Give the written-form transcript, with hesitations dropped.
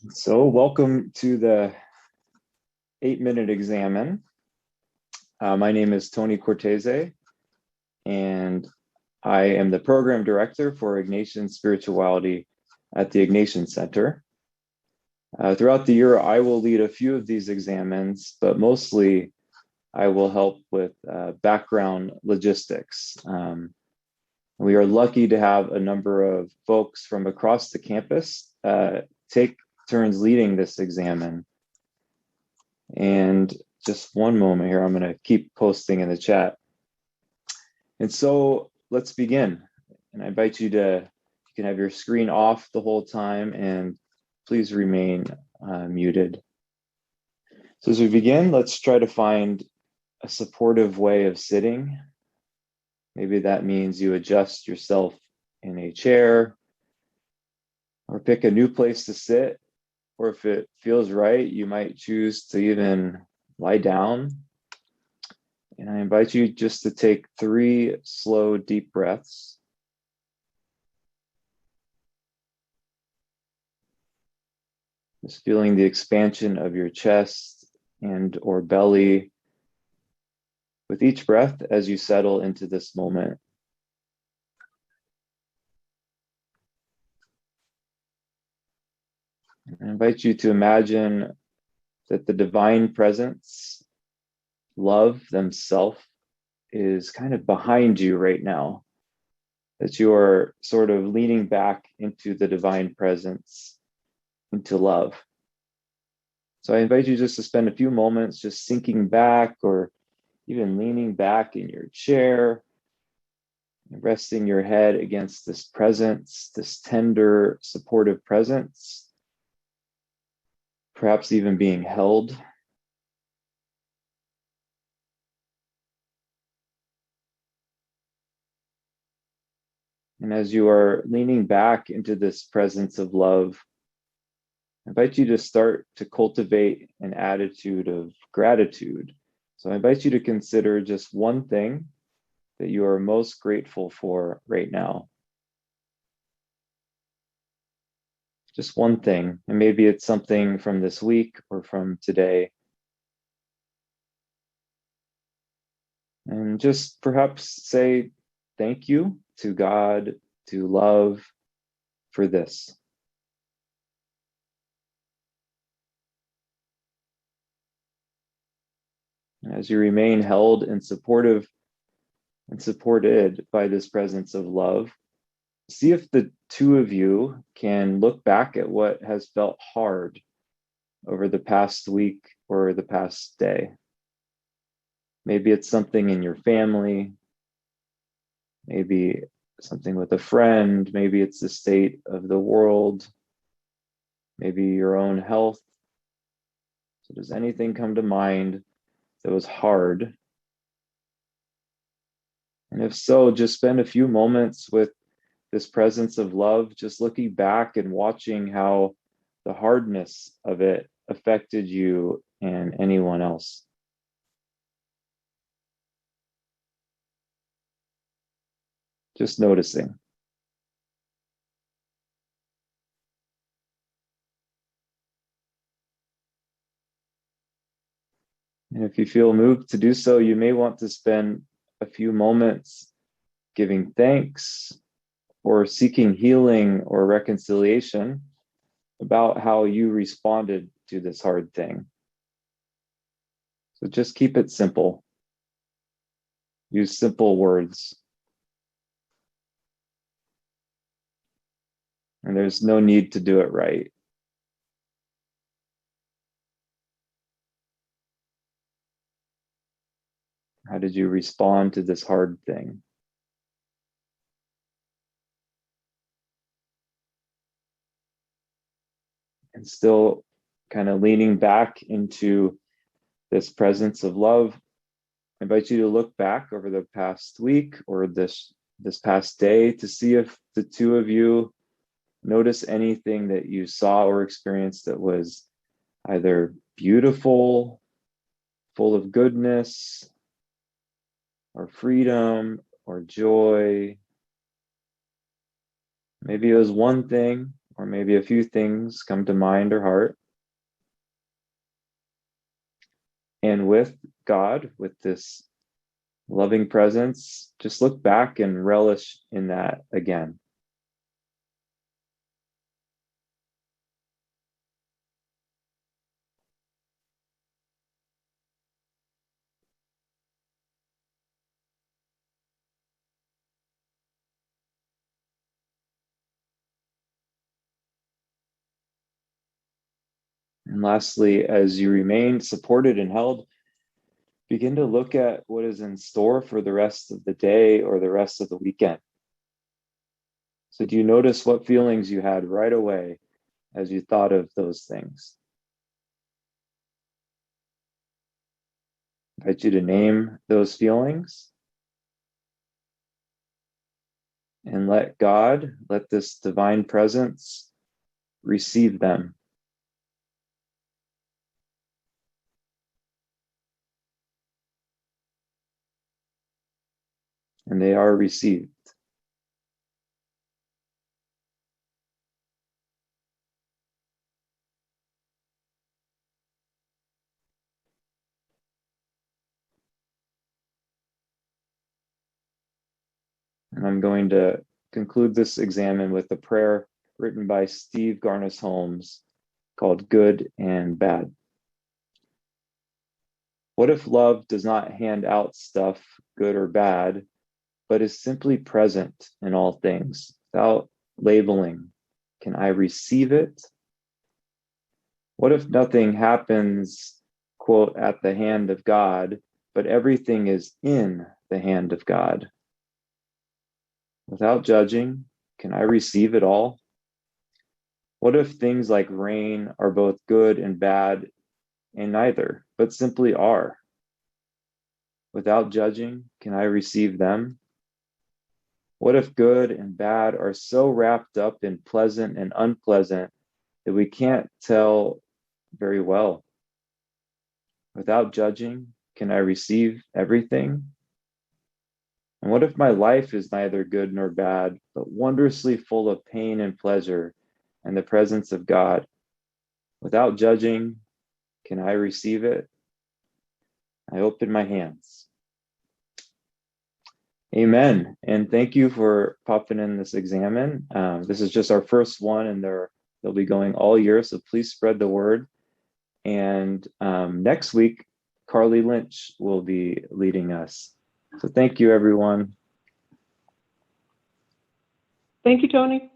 So welcome to the 8-minute examen. My name is Tony Cortese, and I am the program director for Ignatian Spirituality at the Ignatian Center. Throughout the year, I will lead a few of these examens, but mostly I will help with background logistics. We are lucky to have a number of folks from across the campus take turns leading this examen. And just one moment here, I'm going to keep posting in the chat. And so let's begin. And I invite you to, you can have your screen off the whole time and please remain muted. So as we begin, let's try to find a supportive way of sitting. Maybe that means you adjust yourself in a chair or pick a new place to sit. Or if it feels right, you might choose to even lie down. And I invite you just to take 3 slow, deep breaths. Just feeling the expansion of your chest and or belly with each breath as you settle into this moment. I invite you to imagine that the divine presence, love themselves, is kind of behind you right now, that you are sort of leaning back into the divine presence, into love. So I invite you just to spend a few moments just sinking back or even leaning back in your chair, resting your head against this presence, this tender, supportive presence, perhaps even being held. And as you are leaning back into this presence of love, I invite you to start to cultivate an attitude of gratitude. So I invite you to consider just one thing that you are most grateful for right now. Just one thing, and maybe it's something from this week or from today. And just perhaps say thank you to God, to love, for this. As you remain held and supportive and supported by this presence of love, see if the two of you can look back at what has felt hard over the past week or the past day. Maybe it's something in your family, maybe something with a friend, maybe it's the state of the world, maybe your own health. So does anything come to mind that was hard? And if so, just spend a few moments with this presence of love, just looking back and watching how the hardness of it affected you and anyone else. Just noticing. And if you feel moved to do so, you may want to spend a few moments giving thanks or seeking healing or reconciliation about how you responded to this hard thing. So just keep it simple. Use simple words. And there's no need to do it right. How did you respond to this hard thing? And still kind of leaning back into this presence of love, I invite you to look back over the past week or this past day to see if the two of you notice anything that you saw or experienced that was either beautiful, full of goodness, or freedom, or joy. Maybe it was one thing, or maybe a few things come to mind or heart. And with God, with this loving presence, just look back and relish in that again. And lastly, as you remain supported and held, begin to look at what is in store for the rest of the day or the rest of the weekend. So do you notice what feelings you had right away as you thought of those things? I invite you to name those feelings and let God, let this divine presence receive them. And they are received. And I'm going to conclude this examen with a prayer written by Steve Garnis Holmes called Good and Bad. What if love does not hand out stuff, good or bad, but is simply present in all things without labeling? Can I receive it? What if nothing happens, quote, at the hand of God, but everything is in the hand of God? Without judging, can I receive it all? What if things like rain are both good and bad and neither, but simply are? Without judging, can I receive them? What if good and bad are so wrapped up in pleasant and unpleasant that we can't tell very well? Without judging, can I receive everything? And what if my life is neither good nor bad, but wondrously full of pain and pleasure and the presence of God? Without judging, can I receive it? I open my hands. Amen. And thank you for popping in this examen. This is just our first one, and they'll be going all year. So please spread the word. And next week, Carly Lynch will be leading us. So thank you, everyone. Thank you, Tony.